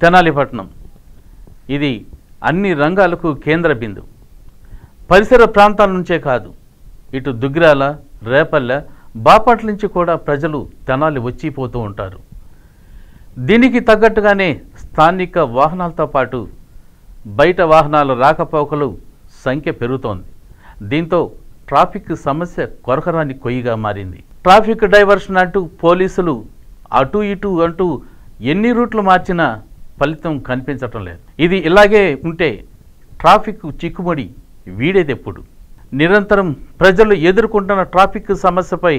తెనాలిపట్నం ఇది అన్ని రంగాలకు కేంద్ర బిందువు. పరిసర ప్రాంతాల నుంచే కాదు, ఇటు దుగ్గిరాల, రేపల్లె, బాపట్ల నుంచి కూడా ప్రజలు తెనాలి వచ్చిపోతూ ఉంటారు. దీనికి తగ్గట్టుగానే స్థానిక వాహనాలతో పాటు బయట వాహనాల రాకపోకలు సంఖ్య పెరుగుతోంది. దీంతో ట్రాఫిక్ సమస్య కొరకరాని కొయ్యిగా మారింది. ట్రాఫిక్ డైవర్షన్ అంటూ పోలీసులు అటు ఇటు అంటూ ఎన్ని రూట్లు మార్చినా ఫలితం కనిపించటం లేదు. ఇది ఇలాగే ఉంటే ట్రాఫిక్ చిక్కుముడి వీడేదెప్పుడు? నిరంతరం ప్రజలు ఎదుర్కొంటున్న ట్రాఫిక్ సమస్యపై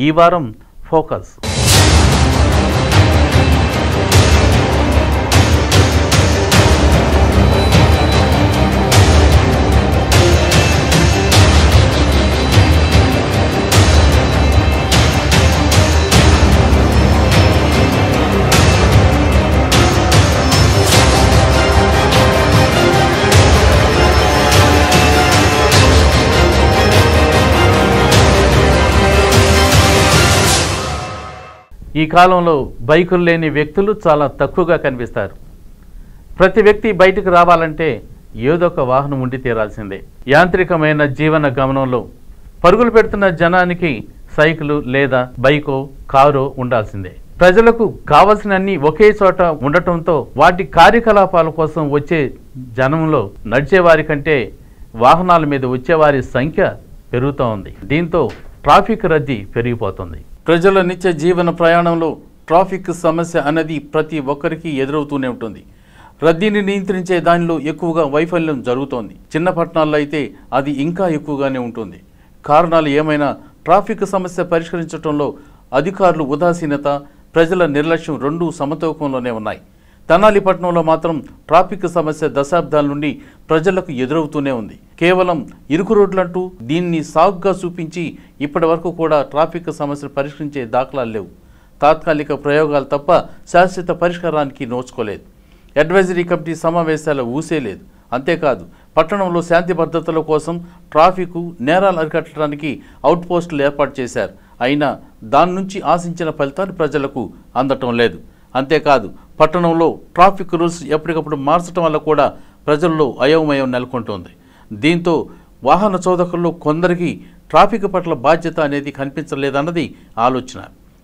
ఈ వారం ఫోకస్. ఈ కాలంలో బైకులు లేని వ్యక్తులు చాలా తక్కువగా కనిపిస్తారు. ప్రతి వ్యక్తి బయటకు రావాలంటే ఏదో ఒక వాహనం ఉండి తీరాల్సిందే. యాంత్రికమైన జీవన గమనంలో పరుగులు పెడుతున్న జనానికి సైకిలు లేదా బైకో కారో ఉండాల్సిందే. ప్రజలకు కావలసినన్ని ఒకే చోట ఉండటంతో వాటి కార్యకలాపాల కోసం వచ్చే జనంలో నడిచేవారి కంటే వాహనాల మీద వచ్చేవారి సంఖ్య పెరుగుతూ ఉంది. దీంతో ట్రాఫిక్ రద్దీ పెరిగిపోతుంది. ప్రజల నిత్య జీవన ప్రయాణంలో ట్రాఫిక్ సమస్య అనేది ప్రతి ఒక్కరికి ఎదురవుతూనే ఉంటుంది. రద్దీని నియంత్రించే దానిలో ఎక్కువగా వైఫల్యం జరుగుతోంది. చిన్న పట్టణాల్లో అయితే అది ఇంకా ఎక్కువగానే ఉంటుంది. కారణాలు ఏమైనా ట్రాఫిక్ సమస్య పరిష్కరించడంలో అధికారులు ఉదాసీనత, ప్రజల నిర్లక్ష్యం రెండూ సమతూకంలోనే ఉన్నాయి. తెనాలిపట్నంలో మాత్రం ట్రాఫిక్ సమస్య దశాబ్దాల నుండి ప్రజలకు ఎదురవుతూనే ఉంది. కేవలం ఇరుకు రోడ్లంటూ దీన్ని సాగుగా చూపించి ఇప్పటి వరకు కూడా ట్రాఫిక్ సమస్యను పరిష్కరించే దాఖలాలు లేవు. తాత్కాలిక ప్రయోగాలు తప్ప శాశ్వత పరిష్కారానికి నోచుకోలేదు. అడ్వైజరీ కమిటీ సమావేశాల ఊసే లేదు. అంతేకాదు, పట్టణంలో శాంతి భద్రతల కోసం ట్రాఫిక్ నేరాలు అరికట్టడానికి అవుట్ పోస్టులు ఏర్పాటు చేశారు. అయినా దాని నుంచి ఆశించిన ఫలితాలు ప్రజలకు అందటం లేదు. అంతేకాదు, పట్టణంలో ట్రాఫిక్ రూల్స్ ఎప్పటికప్పుడు మార్చడం వల్ల కూడా ప్రజల్లో అయోమయం నెలకొంటోంది. దీంతో వాహన చోదకుల్లో కొందరికి ట్రాఫిక్ పట్ల బాధ్యత అనేది కనిపించలేదన్నది ఆలోచన.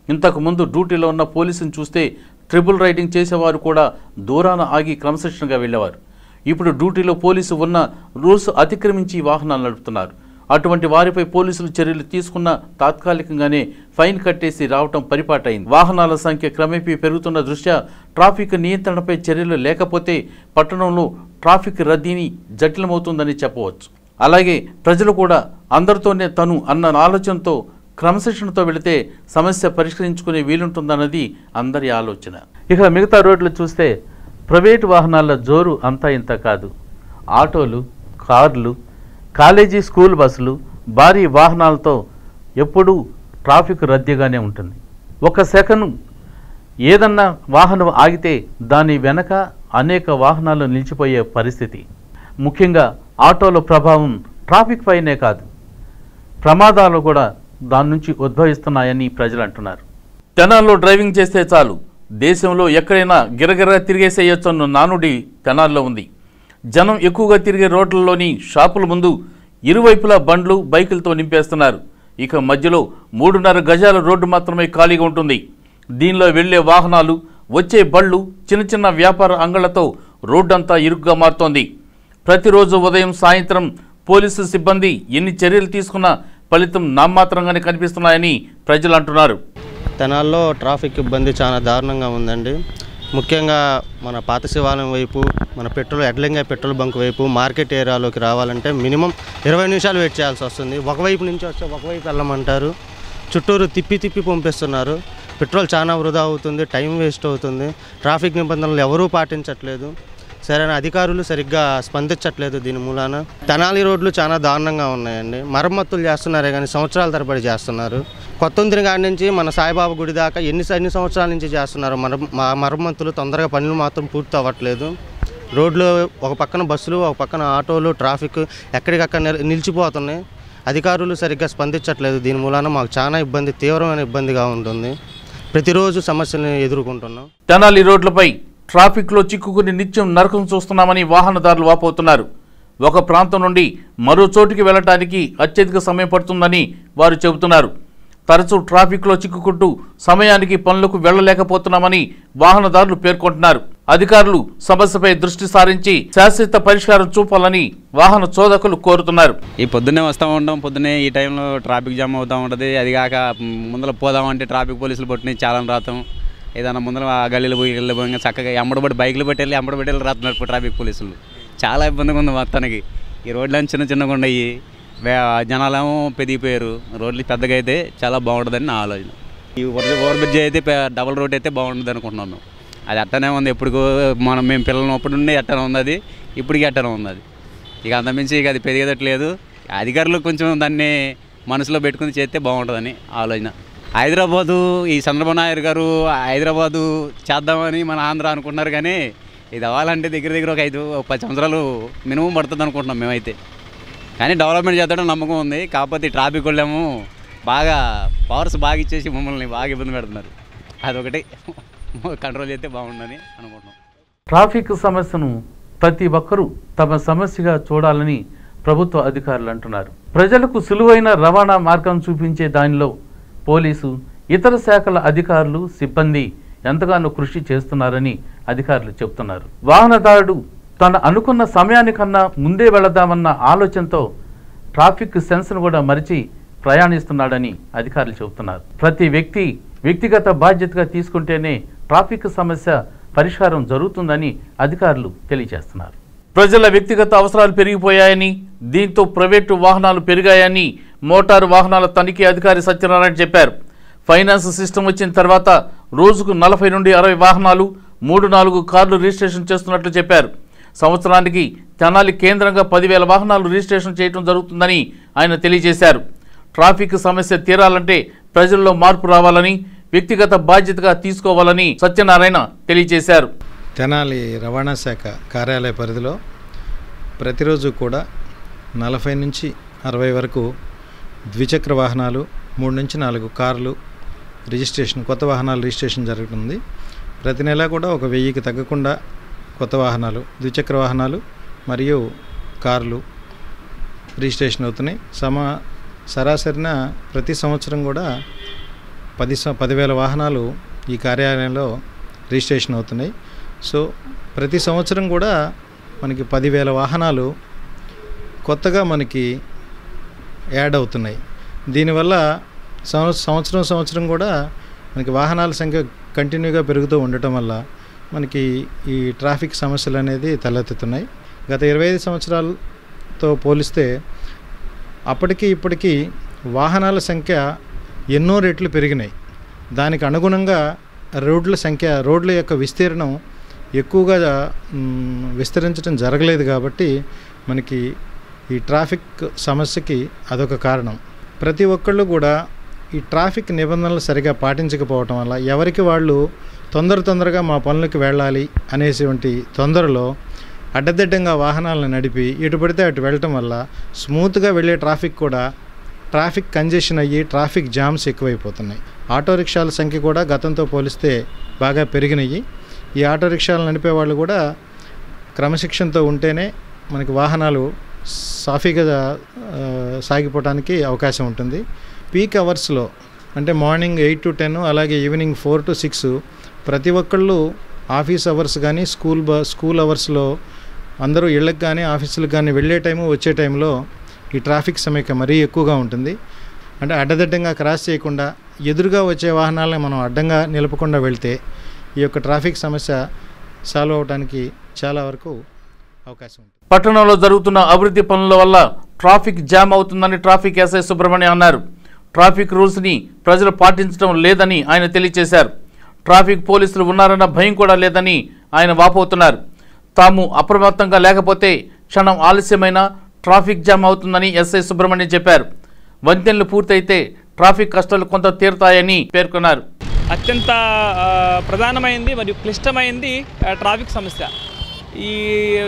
ఇంతకుముందు డ్యూటీలో ఉన్న పోలీసును చూస్తే ట్రిపుల్ రైడింగ్ చేసేవారు కూడా దూరాన ఆగి క్రమశిక్షణగా వెళ్ళేవారు. ఇప్పుడు డ్యూటీలో పోలీసు ఉన్న రూల్స్ అతిక్రమించి వాహనాలు నడుపుతున్నారు. అటువంటి వారిపై పోలీసులు చర్యలు తీసుకున్న తాత్కాలికంగానే ఫైన్ కట్టేసి రావటం పరిపాటైంది. వాహనాల సంఖ్య క్రమేపీ పెరుగుతున్న దృష్ట్యా ట్రాఫిక్ నియంత్రణపై చర్యలు లేకపోతే పట్టణంలో ట్రాఫిక్ రద్దీని జటిలమవుతుందని చెప్పవచ్చు. అలాగే ప్రజలు కూడా అందరితోనే తను అన్న ఆలోచనతో క్రమశిక్షణతో వెళితే సమస్య పరిష్కరించుకునే వీలుంటుందన్నది అందరి ఆలోచన. ఇక మిగతా రోడ్లు చూస్తే ప్రైవేటు వాహనాల జోరు అంతా ఇంత కాదు. ఆటోలు, కార్లు, కాలేజీ, స్కూల్ బస్సులు, భారీ వాహనాలతో ఎప్పుడూ ట్రాఫిక్ రద్దీగానే ఉంటుంది. ఒక సెకను ఏదన్నా వాహనం ఆగితే దాని వెనక అనేక వాహనాలు నిలిచిపోయే పరిస్థితి. ముఖ్యంగా ఆటోల ప్రభావం ట్రాఫిక్ పైనే కాదు, ప్రమాదాలు కూడా దాని నుంచి ఉద్భవిస్తున్నాయని ప్రజలు అంటున్నారు. తెనాల్లో డ్రైవింగ్ చేస్తే చాలు, దేశంలో ఎక్కడైనా గిరగిర తిరిగేసేయొచ్చన్న నానుడి తెనాల్లో ఉంది. జనం ఎక్కువగా తిరిగే రోడ్లలోని షాపుల ముందు ఇరువైపులా బండ్లు, బైకులతో నింపేస్తున్నారు. ఇక మధ్యలో 3.5 గజాల రోడ్డు మాత్రమే ఖాళీగా ఉంటుంది. దీనిలో వెళ్లే వాహనాలు, వచ్చే బళ్ళు, చిన్న చిన్న వ్యాపార అంగళ్లతో రోడ్డంతా ఇరుగ్గా మారుతోంది. ప్రతిరోజు ఉదయం, సాయంత్రం పోలీసు సిబ్బంది ఎన్ని చర్యలు తీసుకున్నా ఫలితం నామాత్రంగానే కనిపిస్తున్నాయని ప్రజలు అంటున్నారు. తెనాల్లో ట్రాఫిక్ ఇబ్బంది చాలా దారుణంగా ఉందండి. ముఖ్యంగా మన పాత శివాలయం వైపు, మన ఎడ్లింగ పెట్రోల్ బంక్ వైపు, మార్కెట్ ఏరియాలోకి రావాలంటే మినిమం 20 నిమిషాలు వెయిట్ చేయాల్సి వస్తుంది. ఒకవైపు నుంచి వస్తే ఒకవైపు వెళ్ళమంటారు, చుట్టూరు తిప్పి పంపిస్తున్నారు. పెట్రోల్ చాలా వృధా అవుతుంది, టైం వేస్ట్ అవుతుంది. ట్రాఫిక్ నిబంధనలు ఎవరూ పాటించట్లేదు. సరైన అధికారులు సరిగ్గా స్పందించట్లేదు. దీని మూలాన తెనాలి రోడ్లు చాలా దారుణంగా ఉన్నాయండి. మరమ్మతులు చేస్తున్నారే కానీ సంవత్సరాల తరబడి చేస్తున్నారు. కొత్తందిని కాడి నుంచి మన సాయిబాబా గుడి దాకా ఎన్ని సంవత్సరాల నుంచి చేస్తున్నారు మరమ్మతులు. తొందరగా పనులు మాత్రం పూర్తి అవ్వట్లేదు. రోడ్లు ఒక పక్కన బస్సులు, ఒక పక్కన ఆటోలు, ట్రాఫిక్ ఎక్కడికక్కడ నిలిచిపోతున్నాయి. అధికారులు సరిగ్గా స్పందించట్లేదు. దీని మూలాన మాకు చాలా తీవ్రమైన ఇబ్బందిగా ఉంటుంది. ప్రతిరోజు సమస్యలను ఎదుర్కొంటున్నాం. తెనాలి రోడ్లపై ట్రాఫిక్లో చిక్కుకుని నిత్యం నరకం చూస్తున్నామని వాహనదారులు వాపోతున్నారు. ఒక ప్రాంతం నుండి మరో చోటికి వెళ్లడానికి అత్యధిక సమయం పడుతుందని వారు చెబుతున్నారు. తరచూ ట్రాఫిక్లో చిక్కుకుంటూ సమయానికి పనులకు వెళ్లలేకపోతున్నామని వాహనదారులు పేర్కొంటున్నారు. అధికారులు సమస్యపై దృష్టి సారించి శాశ్వత పరిష్కారం చూపాలని వాహన చోదకులు కోరుతున్నారు. ఈ పొద్దున్నే వస్తూ ఉంటాం, పొద్దున్నే ఈ టైంలో ట్రాఫిక్ జామ్ అవుతూ ఉంటుంది. అది కాక ముందర పోదామంటే ట్రాఫిక్ పోలీసులు పట్టిన చాలా రాతాం. ఏదైనా ముందర గల్లీలు పోయి చక్కగా ఎంబడబడి బైకులు పెట్టెళ్ళి ఎంబడబెట్టి రాస్తున్నారు ట్రాఫిక్ పోలీసులు. చాలా ఇబ్బందిగా ఉంది మొత్తానికి. ఈ రోడ్లు చిన్నగా ఉన్నాయి, జనాలేమో పెరిగిపోయారు. రోడ్లు పెద్దగా అయితే చాలా బాగుంటుందని నా ఆలోచన. ఈ ఓవర్ బ్రిడ్జ్ అయితే డబుల్ రోడ్ అయితే బాగుంటుంది అనుకుంటున్నాను. అది అట్టనే ఉంది. ఎప్పుడు మేము పిల్లలు అప్పుడు నుండి ఎట్టనే ఉంది, అది ఇప్పటికీ ఎట్టనే ఉంది. అది ఇక అంతమించి ఇక అది పెరిగేటట్లేదు. అధికారులు కొంచెం దాన్ని మనసులో పెట్టుకుని చేస్తే బాగుంటుందని ఆలోచన. హైదరాబాదు ఈ చంద్రబాబు నాయుడు గారు హైదరాబాదు చేద్దామని మన ఆంధ్ర అనుకుంటున్నారు, కానీ ఇది అవ్వాలంటే దగ్గర ఒక 10 సంవత్సరాలు మినిమం పడుతుంది అనుకుంటున్నాం మేమైతే. కానీ డెవలప్మెంట్ చేద్దాం నమ్మకం ఉంది. కాకపోతే ట్రాఫిక్ వాళ్ళేమో బాగా పవర్స్ బాగా ఇచ్చేసి మమ్మల్ని బాగా ఇబ్బంది పెడుతున్నారు. అదొకటి కంట్రోల్ చేస్తే బాగుందని అనుకుంటున్నాం. ట్రాఫిక్ సమస్యను ప్రతి ఒక్కరూ తమ సమస్యగా చూడాలని ప్రభుత్వ అధికారులు అంటున్నారు. ప్రజలకు సులువైన రవాణా మార్గం చూపించే దానిలో పోలీసు, ఇతర శాఖల అధికారులు, సిబ్బంది ఎంతగానో కృషి చేస్తున్నారని అధికారులు చెబుతున్నారు. వాహనదారుడు తన అనుకున్న సమయానికన్నా ముందే వెళదామన్న ఆలోచనతో ట్రాఫిక్ సెన్స్ను కూడా మరిచి ప్రయాణిస్తున్నాడని అధికారులు చెబుతున్నారు. ప్రతి వ్యక్తి వ్యక్తిగత బాధ్యతగా తీసుకుంటేనే ట్రాఫిక్ సమస్య పరిష్కారం జరుగుతుందని అధికారులు తెలియజేస్తున్నారు. ప్రజల వ్యక్తిగత అవసరాలు పెరిగిపోయాయని, దీంతో ప్రైవేటు వాహనాలు పెరిగాయని మోటారు వాహనాల తనిఖీ అధికారి సత్యనారాయణ చెప్పారు. ఫైనాన్స్ సిస్టమ్ వచ్చిన తర్వాత రోజుకు 40 నుండి 60 వాహనాలు, 3-4 కార్లు రిజిస్ట్రేషన్ చేస్తున్నట్లు చెప్పారు. సంవత్సరానికి తెనాలి కేంద్రంగా 10,000 వాహనాలు రిజిస్ట్రేషన్ చేయడం జరుగుతుందని ఆయన తెలియజేశారు. ట్రాఫిక్ సమస్య తీరాలంటే ప్రజల్లో మార్పు రావాలని, వ్యక్తిగత బాధ్యతగా తీసుకోవాలని సత్యనారాయణ తెలియజేశారు. తెనాలి రవాణా శాఖ కార్యాలయ పరిధిలో ప్రతిరోజు కూడా 40 నుంచి 60 వరకు ద్విచక్ర వాహనాలు, 3 నుంచి 4 కార్లు రిజిస్ట్రేషన్, కొత్త వాహనాలు రిజిస్ట్రేషన్ జరుగుతుంది. ప్రతి నెల కూడా ఒక 1000కి తగ్గకుండా కొత్త వాహనాలు, ద్విచక్ర వాహనాలు మరియు కార్లు రిజిస్ట్రేషన్ అవుతున్నాయి. సరాసరిన ప్రతి సంవత్సరం కూడా 10,000 వాహనాలు ఈ కార్యాలయంలో రిజిస్ట్రేషన్ అవుతున్నాయి. సో ప్రతి సంవత్సరం కూడా మనకి 10,000 వాహనాలు కొత్తగా మనకి యాడ్ అవుతున్నాయి. దీనివల్ల సంవత్సరం కూడా మనకి వాహనాల సంఖ్య కంటిన్యూగా పెరుగుతూ ఉండటం వల్ల మనకి ఈ ట్రాఫిక్ సమస్యలు అనేది తలెత్తుతున్నాయి. గత 25 సంవత్సరాలతో పోలిస్తే అప్పటికి ఇప్పటికీ వాహనాల సంఖ్య ఎన్నో రెట్లు పెరిగినాయి. దానికి అనుగుణంగా రోడ్ల యొక్క విస్తీర్ణం ఎక్కువగా విస్తరించడం జరగలేదు. కాబట్టి మనకి ఈ ట్రాఫిక్ సమస్యకి అదొక కారణం. ప్రతి ఒక్కళ్ళు కూడా ఈ ట్రాఫిక్ నిబంధనలు సరిగా పాటించకపోవటం వల్ల ఎవరికి వాళ్ళు తొందరగా మా పనులకు వెళ్ళాలి అనేటువంటి తొందరలో అడ్డదిడ్డంగా వాహనాలను నడిపి ఎటు పడితే అటు వెళ్ళటం వల్ల స్మూత్గా వెళ్ళే ట్రాఫిక్ కంజెషన్ అయ్యి ట్రాఫిక్ జామ్స్ ఎక్కువైపోతున్నాయి. ఆటో రిక్షాల సంఖ్య కూడా గతంతో పోలిస్తే బాగా పెరిగినాయి. ఈ ఆటో రిక్షాలు నడిపే వాళ్ళు కూడా క్రమశిక్షణతో ఉంటేనే మనకి వాహనాలు సాఫీగా సాగిపోవడానికి అవకాశం ఉంటుంది. పీక్ అవర్స్లో అంటే మార్నింగ్ 8 to 10, అలాగే ఈవినింగ్ 4 to 6 ప్రతి ఒక్కళ్ళు ఆఫీస్ అవర్స్ కానీ స్కూల్ అవర్స్లో అందరూ ఇళ్ళకి కానీ ఆఫీసులకు కానీ వెళ్ళే టైము వచ్చే టైంలో ఈ ట్రాఫిక్ సమస్య మరీ ఎక్కువగా ఉంటుంది. అంటే అడ్డదిడ్డంగా క్రాస్ చేయకుండా ఎదురుగా వచ్చే వాహనాలను మనం అడ్డంగా నిలపకుండా వెళ్తే ఈ యొక్క ట్రాఫిక్ సమస్య సాల్వ్ అవడానికి చాలా వరకు అవకాశం ఉంటుంది. పట్టణంలో జరుగుతున్న అభివృద్ధి పనుల వల్ల ట్రాఫిక్ జామ్ అవుతుందని ట్రాఫిక్ ఎస్ఐ సుబ్రహ్మణ్యం అన్నారు. ట్రాఫిక్ రూల్స్ని ప్రజలు పాటించడం లేదని ఆయన తెలియజేశారు. ట్రాఫిక్ పోలీసులు ఉన్నారన్న భయం కూడా లేదని ఆయన వాపోతున్నారు. తాము అప్రమత్తంగా లేకపోతే క్షణం ఆలస్యమైన ట్రాఫిక్ జామ్ అవుతుందని ఎస్ఐ సుబ్రహ్మణ్యం చెప్పారు. వంతెనలు పూర్తయితే ట్రాఫిక్ కష్టాలు కొంత తీరుతాయని పేర్కొన్నారు. అత్యంత ప్రధానమైంది మరియు క్లిష్టమైంది ట్రాఫిక్ సమస్య.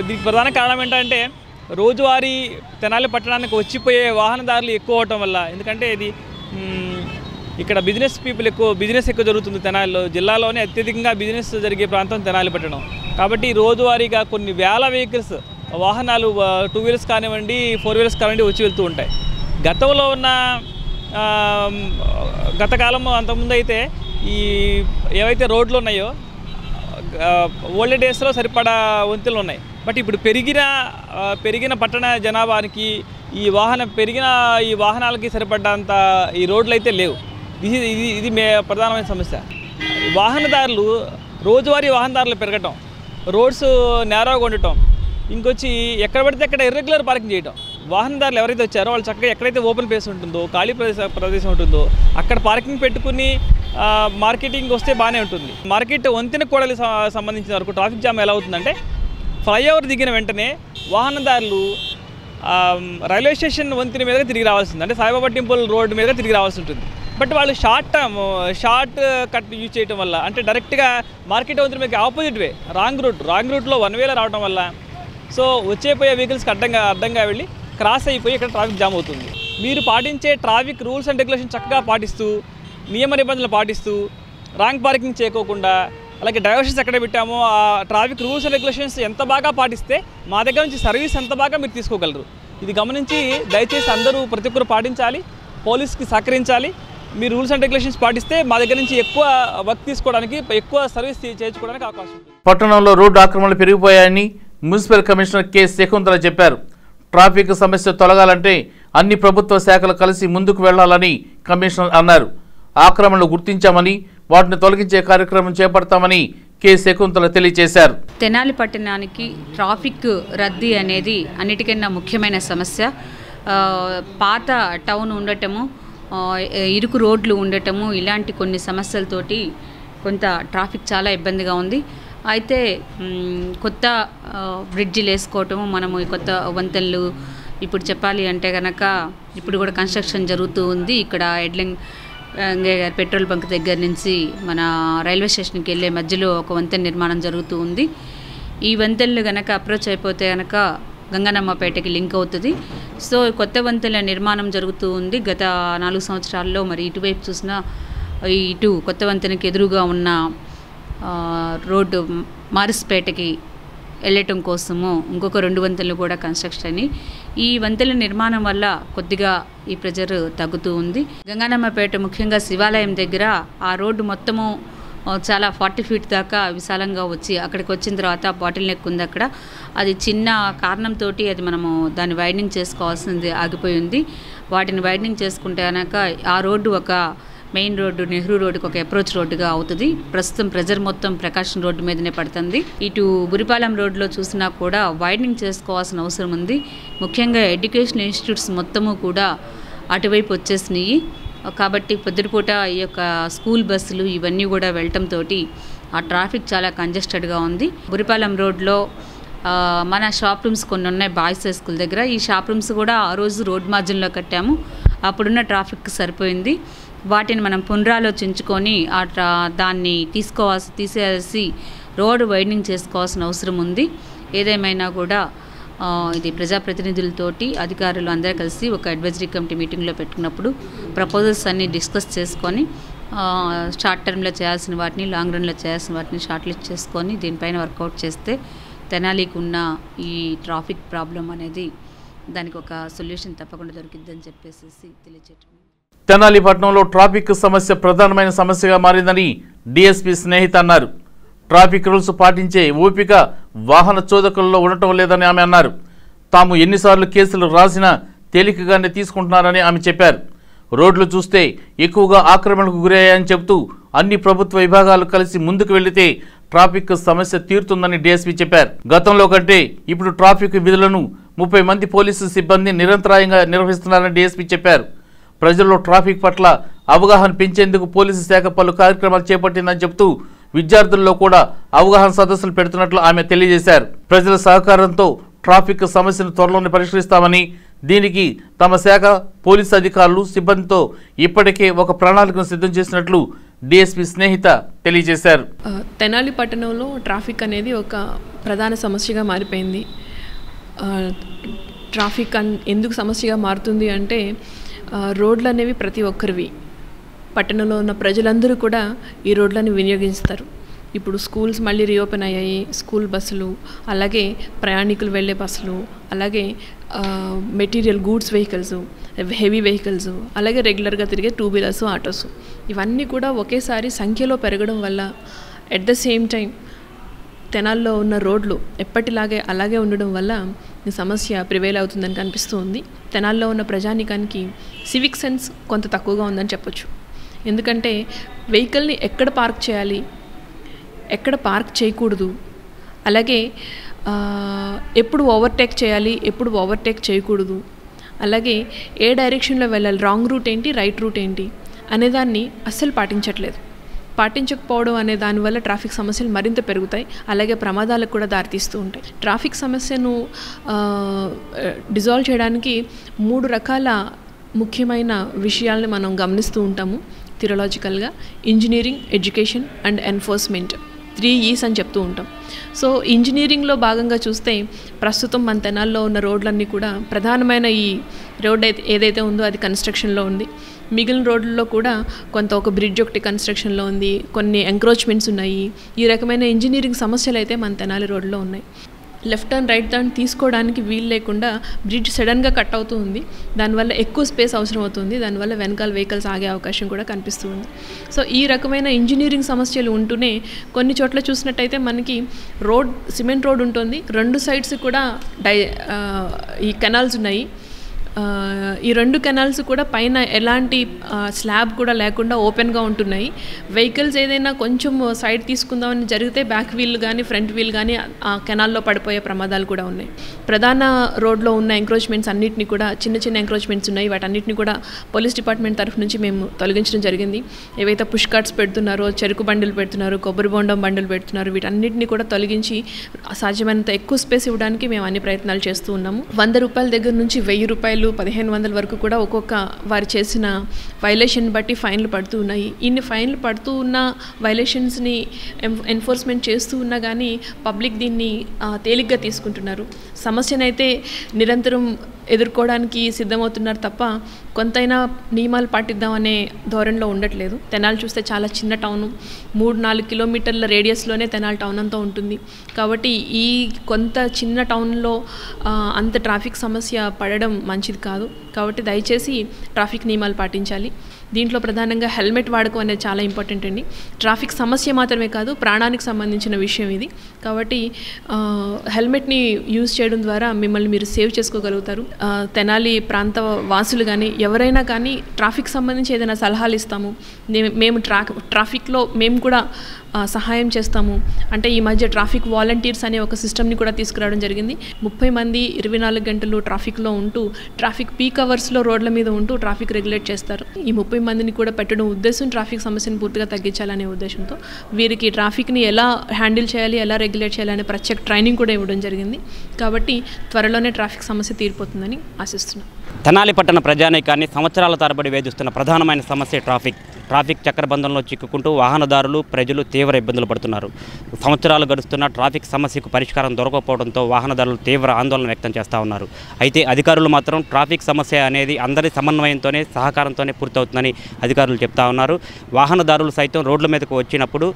దీనికి ప్రధాన కారణం ఏంటంటే రోజువారీ తెనాలి పట్టణానికి వచ్చిపోయే వాహనదారులు ఎక్కువ అవటం వల్ల. ఎందుకంటే ఇది ఇక్కడ బిజినెస్ ఎక్కువ జరుగుతుంది తెనాలిలో. జిల్లాలోనే అత్యధికంగా బిజినెస్ జరిగే ప్రాంతం తెనాలి పట్టణం. కాబట్టి రోజువారీగా కొన్ని వేల వెహికల్స్ వాహనాలు 2 వీలర్స్ కానివ్వండి 4 వీలర్స్ కానివ్వండి వచ్చి వెళ్తూ ఉంటాయి. గతంలో ఉన్న గత కాలం అంతకుముందు అయితే ఈ ఏవైతే రోడ్లు ఉన్నాయో ఓల్డ్ డేస్లో సరిపడా వంతులు ఉన్నాయి. బట్ ఇప్పుడు పెరిగిన పట్టణ జనాభానికి ఈ వాహనాలకి సరిపడ్డంత ఈ రోడ్లు అయితే లేవు. ఇది ప్రధానమైన సమస్య. రోజువారీ వాహనదారులు పెరగటం, రోడ్స్ నేరోగా ఉండటం, ఇంకొచ్చి ఎక్కడ పడితే అక్కడ ఇర్రెగ్యులర్ పార్కింగ్ చేయటం. వాహనదారులు ఎవరైతే వచ్చారో వాళ్ళు చక్కగా ఎక్కడైతే ఓపెన్ ప్లేస్ ఉంటుందో, ఖాళీ ప్రదేశం ఉంటుందో అక్కడ పార్కింగ్ పెట్టుకుని మార్కెటింగ్ వస్తే బాగానే ఉంటుంది. మార్కెట్ వంతెన కూడలి సంబంధించిన వరకు ట్రాఫిక్ జామ్ ఎలా అవుతుందంటే, ఫ్లైఓవర్ దిగిన వెంటనే వాహనదారులు రైల్వే స్టేషన్ వంతెన మీదగా తిరిగి రావాల్సింది, అంటే సాయిబాబా టెంపుల్ రోడ్డు మీదగా తిరిగి రావాల్సి ఉంటుంది. బట్ వాళ్ళు షార్ట్ కట్ యూజ్ చేయడం వల్ల, అంటే డైరెక్ట్గా మార్కెట్ వంతెన మీద ఆపోజిట్ వే రాంగ్ రూట్లో 1 వేలో రావడం వల్ల సో వచ్చేపోయే వెహికల్స్కి అడ్డంగా వెళ్ళి క్రాస్ అయిపోయి ఇక్కడ ట్రాఫిక్ జామ్ అవుతుంది. మీరు పాటించే ట్రాఫిక్ రూల్స్ అండ్ రెగ్యులేషన్ చక్కగా పాటిస్తూ, నియమ నిబంధనలు పాటిస్తూ, రాంగ్ పార్కింగ్ చేయకోకుండా, అలాగే డైవర్షన్స్ ఎక్కడ పెట్టామో ఆ ట్రాఫిక్ రూల్స్ అండ్ రెగ్యులేషన్స్ ఎంత బాగా పాటిస్తే మా దగ్గర నుంచి సర్వీస్ ఎంత బాగా మీరు తీసుకోగలరు. ఇది గమనించి దయచేసి అందరూ ప్రతి ఒక్కరు పాటించాలి, పోలీస్కి సహకరించాలి. మీరు రూల్స్ అండ్ రెగ్యులేషన్స్ పాటిస్తే మా దగ్గర నుంచి ఎక్కువ వర్క్ తీసుకోవడానికి, ఎక్కువ సర్వీస్ చేయించుకోవడానికి అవకాశం ఉంది. పట్టణంలో రోడ్డు ఆక్రమణలు పెరిగిపోయాయని మున్సిపల్ కమిషనర్ కె శకుంతల చెప్పారు. ట్రాఫిక్ సమస్య తొలగాలంటే అన్ని ప్రభుత్వ శాఖలు కలిసి ముందుకు వెళ్లాలని కమిషనర్ అన్నారు. ఆక్రమణలు గుర్తించామని వాటిని తొలగించే కార్యక్రమం చేపడతామని కె శకుంతల తెలియజేశారు. తెనాలి పట్టణానికి ట్రాఫిక్ రద్దీ అనేది అన్నిటికన్నా ముఖ్యమైన సమస్య. పాత టౌన్ ఉండటము, ఇరుకు రోడ్లు ఉండటము, ఇలాంటి కొన్ని సమస్యలతోటి కొంత ట్రాఫిక్ చాలా ఇబ్బందిగా ఉంది. అయితే కొత్త బ్రిడ్జిలు వేసుకోవటము, మనము కొత్త వంతెనలు ఇప్పుడు చెప్పాలి అంటే కనుక ఇప్పుడు కూడా కన్స్ట్రక్షన్ జరుగుతూ ఉంది. ఇక్కడ ఎడ్లింగ్ పెట్రోల్ బంక్ దగ్గర నుంచి మన రైల్వే స్టేషన్కి వెళ్ళే మధ్యలో ఒక వంతెన నిర్మాణం జరుగుతూ ఉంది. ఈ వంతెనలు కనుక అప్రోచ్ అయిపోతే కనుక గంగనమ్మపేటకి లింక్ అవుతుంది. సో కొత్త వంతెనల నిర్మాణం జరుగుతూ ఉంది. గత 4 సంవత్సరాల్లో మరి ఇటువైపు చూసినా ఇటు కొత్త వంతెనకి ఎదురుగా ఉన్న రోడ్డు మారిస్పేటకి వెళ్ళటం కోసము ఇంకొక 2 వంతెనలు కూడా కన్స్ట్రక్షన్ అని. ఈ వంతెనల నిర్మాణం వల్ల కొద్దిగా ఈ ప్రెజర్ తగ్గుతూ ఉంది. గంగానమ్మపేట ముఖ్యంగా శివాలయం దగ్గర ఆ రోడ్డు మొత్తము చాలా 40 ఫీట్ దాకా విశాలంగా వచ్చి అక్కడికి వచ్చిన తర్వాత బాటిల్ నెక్ ఉంది. అక్కడ అది చిన్న కారణంతో అది మనము దాన్ని వైడనింగ్ చేసుకోవాల్సింది ఆగిపోయింది. వాటిని వైడనింగ్ చేసుకుంటే కనుక ఆ రోడ్డు ఒక మెయిన్ రోడ్డు, నెహ్రూ రోడ్డుకి ఒక అప్రోచ్ రోడ్డుగా అవుతుంది. ప్రస్తుతం ప్రెజర్ మొత్తం ప్రకాశం రోడ్డు మీదనే పడుతుంది. ఇటు బురిపాలెం రోడ్లో చూసినా కూడా వైడనింగ్ చేసుకోవాల్సిన అవసరం ఉంది. ముఖ్యంగా ఎడ్యుకేషన్ ఇన్స్టిట్యూట్స్ మొత్తము కూడా అటువైపు వచ్చేసినాయి. కాబట్టి పొద్దుటిపూట ఈ యొక్క స్కూల్ బస్సులు ఇవన్నీ కూడా వెళ్ళటంతో ఆ ట్రాఫిక్ చాలా కంజెస్టెడ్గా ఉంది. బురిపాలెం రోడ్లో మన షాప్ రూమ్స్ కొన్ని ఉన్నాయి బాయ్స్ హై స్కూల్ దగ్గర. ఈ షాప్ రూమ్స్ కూడా ఆ రోజు రోడ్ మార్జిన్లో కట్టాము. అప్పుడున్న ట్రాఫిక్ సరిపోయింది. వాటిని మనం పునరాలోచించుకొని దాన్ని తీసేసి రోడ్డు వైడనింగ్ చేసుకోవాల్సిన అవసరం ఉంది. ఏదేమైనా కూడా ఇది ప్రజాప్రతినిధులతోటి అధికారులు అందరూ కలిసి ఒక అడ్వైజరీ కమిటీ మీటింగ్లో పెట్టుకున్నప్పుడు ప్రపోజల్స్ అన్నీ డిస్కస్ చేసుకొని షార్ట్ టర్మ్లో చేయాల్సిన వాటిని, లాంగ్ రన్లో చేయాల్సిన వాటిని షార్ట్ లిస్ట్ చేసుకొని దీనిపైన వర్కౌట్ చేస్తే తెనాలికి ఉన్న ఈ ట్రాఫిక్ ప్రాబ్లం అనేది దానికి ఒక సొల్యూషన్ తప్పకుండా దొరికిద్దని చెప్పేసి తెలియజేయటం. తెనాలి పట్టణంలో ట్రాఫిక్ సమస్య ప్రధానమైన సమస్యగా మారిందని డిఎస్పీ స్నేహిత అన్నారు. ట్రాఫిక్ రూల్స్ పాటించే ఓపిక వాహన చోదకుల్లో ఉండటం లేదని ఆమె అన్నారు. తాము ఎన్నిసార్లు కేసులు రాసినా తేలికగానే తీసుకుంటున్నారని ఆమె చెప్పారు. రోడ్లు చూస్తే ఎక్కువగా ఆక్రమణకు గురయ్యాయని చెబుతూ అన్ని ప్రభుత్వ విభాగాలు కలిసి ముందుకు వెళ్లితే ట్రాఫిక్ సమస్య తీరుతుందని డిఎస్పీ చెప్పారు. గతంలో కంటే ఇప్పుడు ట్రాఫిక్ విధులను 30 మంది పోలీసు సిబ్బంది నిరంతరాయంగా నిర్వహిస్తున్నారని డిఎస్పీ చెప్పారు. ప్రజల్లో ట్రాఫిక్ పట్ల అవగాహన పెంచేందుకు పోలీసు శాఖ పలు కార్యక్రమాలు చేపట్టిందని చెబుతూ విద్యార్థుల్లో కూడా అవగాహన సదస్సులు పెడుతున్నట్లు ఆమె తెలియజేశారు. ప్రజల సహకారంతో ట్రాఫిక్ సమస్యను త్వరలోనే పరిష్కరిస్తామని, దీనికి తమ శాఖ పోలీసు అధికారులు సిబ్బందితో ఇప్పటికే ఒక ప్రణాళికను సిద్ధం చేసినట్లు డిఎస్పీ స్నేహిత తెలియజేశారు. తెనాలి పట్టణంలో ట్రాఫిక్ అనేది ఒక ప్రధాన సమస్యగా మారిపోయింది. ట్రాఫిక్ ఎందుకు సమస్యగా మారుతుంది అంటే రోడ్లు అనేవి ప్రతి ఒక్కరివి. పట్టణంలో ఉన్న ప్రజలందరూ కూడా ఈ రోడ్లను వినియోగిస్తారు. ఇప్పుడు స్కూల్స్ మళ్ళీ రీఓపెన్ అయ్యాయి. స్కూల్ బస్సులు, అలాగే ప్రయాణికులు వెళ్ళే బస్సులు, అలాగే material goods vehicles, heavy vehicles, అలాగే రెగ్యులర్గా తిరిగే 2 వీలర్స్, ఆటోస్, ఇవన్నీ కూడా ఒకేసారి సంఖ్యలో పెరగడం వల్ల ఎట్ ద సేమ్ టైం తెనాల్లో ఉన్న రోడ్లు ఎప్పటిలాగే అలాగే ఉండడం వల్ల ఈ సమస్య ప్రివేల్ అవుతుందని కనిపిస్తూ ఉంది. తెనాల్లో ఉన్న ప్రజానికానికి సివిక్ సెన్స్ కొంత తక్కువగా ఉందని చెప్పొచ్చు. ఎందుకంటే వెహికల్ని ఎక్కడ పార్క్ చేయాలి, ఎక్కడ పార్క్ చేయకూడదు, అలాగే ఎప్పుడు ఓవర్టేక్ చేయాలి, ఎప్పుడు ఓవర్టేక్ చేయకూడదు, అలాగే ఏ డైరెక్షన్లో వెళ్ళాలి, రాంగ్ రూట్ ఏంటి, రైట్ రూట్ ఏంటి అనేదాన్ని అస్సలు పాటించట్లేదు. పాటించకపోవడం అనే దానివల్ల ట్రాఫిక్ సమస్యలు మరింత పెరుగుతాయి, అలాగే ప్రమాదాలకు కూడా దారితీస్తూ ఉంటాయి. ట్రాఫిక్ సమస్యను డిజాల్వ్ చేయడానికి 3 రకాల ముఖ్యమైన విషయాల్ని మనం గమనిస్తూ ఉంటాము థియరలాజికల్గా. Engineering, education and enforcement, 3 E's అని చెప్తూ ఉంటాం. సో ఇంజనీరింగ్లో భాగంగా చూస్తే ప్రస్తుతం మన తెనాల్లో ఉన్న రోడ్లన్నీ కూడా ప్రధానమైన ఈ రోడ్ ఏదైతే ఉందో అది కన్స్ట్రక్షన్లో ఉంది. మిగిలిన రోడ్లలో కూడా కొంత ఒక బ్రిడ్జ్ ఒకటి కన్స్ట్రక్షన్లో ఉంది, కొన్ని ఎంక్రోచ్మెంట్స్ ఉన్నాయి. ఈ రకమైన ఇంజనీరింగ్ సమస్యలు అయితే మన తెనాలి రోడ్లో ఉన్నాయి. లెఫ్ట్ టర్న్, రైట్ టర్న్ తీసుకోవడానికి వీలు లేకుండా బ్రిడ్జ్ సడన్గా కట్ అవుతూ ఉంది. దానివల్ల ఎక్కువ స్పేస్ అవసరం అవుతుంది. దానివల్ల వెనకాల వెహికల్స్ ఆగే అవకాశం కూడా కనిపిస్తూ ఉంది. సో ఈ రకమైన ఇంజనీరింగ్ సమస్యలు ఉంటూనే కొన్ని చోట్ల చూసినట్టయితే మనకి రోడ్, సిమెంట్ రోడ్ ఉంటుంది, 2 సైడ్స్ కూడా ఈ కెనాల్స్ ఉన్నాయి. ఈ 2 కెనాల్స్ కూడా పైన ఎలాంటి స్లాబ్ కూడా లేకుండా ఓపెన్గా ఉంటున్నాయి. వెహికల్స్ ఏదైనా కొంచెం సైడ్ తీసుకుందామని జరిగితే బ్యాక్ వీల్ కానీ ఫ్రంట్ వీల్ కానీ ఆ కెనాల్లో పడిపోయే ప్రమాదాలు కూడా ఉన్నాయి. ప్రధాన రోడ్లో ఉన్న ఎంక్రోచ్మెంట్స్ అన్నింటినీ కూడా, చిన్న చిన్న ఎంక్రోచ్మెంట్స్ ఉన్నాయి, వాటన్నిటిని కూడా పోలీస్ డిపార్ట్మెంట్ తరఫు నుంచి మేము తొలగించడం జరిగింది. ఏవైతే పుష్ కార్ట్స్ పెడుతున్నారో, చెరుకు బండిలు పెడుతున్నారు, కొబ్బరి బొండం బండిలు పెడుతున్నారు, వీటన్నిటిని కూడా తొలగించి సాధ్యమైనంత ఎక్కువ స్పేస్ ఇవ్వడానికి మేము అన్ని ప్రయత్నాలు చేస్తూ ఉన్నాము. 100 రూపాయల దగ్గర నుంచి 1000 రూపాయలు, 1500 వరకు కూడా ఒక్కొక్క వారు చేసిన వైలేషన్ బట్టి ఫైన్లు పడుతూ ఉన్నాయి. ఇన్ని ఫైన్లు పడుతూ ఉన్న వైలేషన్స్ని ఎన్ఫోర్స్మెంట్ చేస్తూ ఉన్నా కానీ పబ్లిక్ దీన్ని తేలిగ్గా తీసుకుంటున్నారు. సమస్యనైతే నిరంతరం ఎదుర్కోవడానికి సిద్ధమవుతున్నారు తప్ప కొంతైనా నియమాలు పాటిద్దామనే ధోరణిలో ఉండట్లేదు. తెనాలి చూస్తే చాలా చిన్న టౌను, 3-4 కిలోమీటర్ల రేడియస్లోనే తెనాలి టౌన్ అంతా ఉంటుంది. కాబట్టి ఈ కొంత చిన్న టౌన్లో అంత ట్రాఫిక్ సమస్య పడడం మంచిది కాదు. కాబట్టి దయచేసి ట్రాఫిక్ నియమాలు పాటించాలి. దీంట్లో ప్రధానంగా హెల్మెట్ వాడకం అనేది చాలా ఇంపార్టెంట్ అండి. ట్రాఫిక్ సమస్య మాత్రమే కాదు, ప్రాణానికి సంబంధించిన విషయం ఇది. కాబట్టి హెల్మెట్ని యూజ్ చేయడం ద్వారా మిమ్మల్ని మీరు సేవ్ చేసుకోగలుగుతారు. తెనాలి ప్రాంత వాసులు కానీ ఎవరైనా కానీ ట్రాఫిక్ సంబంధించి ఏదైనా సలహాలు ఇస్తాము, మేము ట్రాఫిక్లో మేము కూడా సహాయం చేస్తాము. అంటే ఈ మధ్య ట్రాఫిక్ వాలంటీర్స్ అనే ఒక సిస్టమ్ని కూడా తీసుకురావడం జరిగింది. 30 మంది 24 గంటలు ట్రాఫిక్లో ఉంటూ, ట్రాఫిక్ పీక్ అవర్స్లో రోడ్ల మీద ఉంటూ ట్రాఫిక్ రెగ్యులేట్ చేస్తారు. ఈ 30 మందిని కూడా పెట్టడం ఉద్దేశం ట్రాఫిక్ సమస్యను పూర్తిగా తగ్గించాలనే ఉద్దేశంతో వీరికి ట్రాఫిక్ని ఎలా హ్యాండిల్ చేయాలి, ఎలా రెగ్యులేట్ చేయాలనే ప్రత్యేక ట్రైనింగ్ కూడా ఇవ్వడం జరిగింది. కాబట్టి త్వరలోనే ట్రాఫిక్ సమస్య తీరిపోతుందని ఆశిస్తున్నాం. తెనాలి పట్టణ ప్రజానీకాన్ని సంవత్సరాల తరబడి వేధిస్తున్న ప్రధానమైన సమస్య ట్రాఫిక్ చక్రబంధంలో చిక్కుకుంటూ వాహనదారులు, ప్రజలు తీవ్ర ఇబ్బందులు పడుతున్నారు. సంవత్సరాలు గడుస్తున్న ట్రాఫిక్ సమస్యకు పరిష్కారం దొరకకపోవడంతో వాహనదారులు తీవ్ర ఆందోళన వ్యక్తం చేస్తూ ఉన్నారు. అయితే అధికారులు మాత్రం ట్రాఫిక్ సమస్య అనేది అందరి సమన్వయంతోనే, సహకారంతోనే పూర్తవుతుందని అధికారులు చెప్తా ఉన్నారు. వాహనదారులు సైతం రోడ్ల మీదకు వచ్చినప్పుడు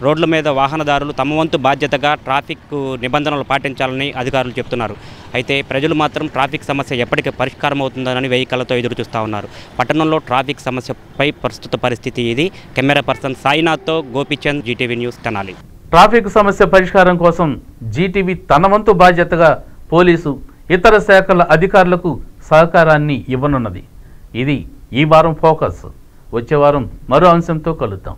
రోడ్ల మీద వాహనదారులు తమ వంతు బాధ్యతగా ట్రాఫిక్ నిబంధనలు పాటించాలని అధికారులు చెప్తున్నారు. అయితే ప్రజలు మాత్రం ట్రాఫిక్ సమస్య ఎప్పటికీ పరిష్కారం అవుతుందని వెహికల్లతో ఎదురు చూస్తూ ఉన్నారు. పట్టణంలో ట్రాఫిక్ సమస్యపై ప్రస్తుత పరిస్థితి ఇది. కెమెరా పర్సన్ సాయినాథ్తో Gopichand, Zee TV news, Tenali. Traffic సమస్య పరిష్కారం కోసం జీటీవీ తన వంతు బాధ్యతగా పోలీసు, ఇతర శాఖల అధికారులకు సహకారాన్ని ఇవ్వనున్నది. ఇది ఈ వారం ఫోకస్. వచ్చే వారం మరో అంశంతో కలుద్దాం.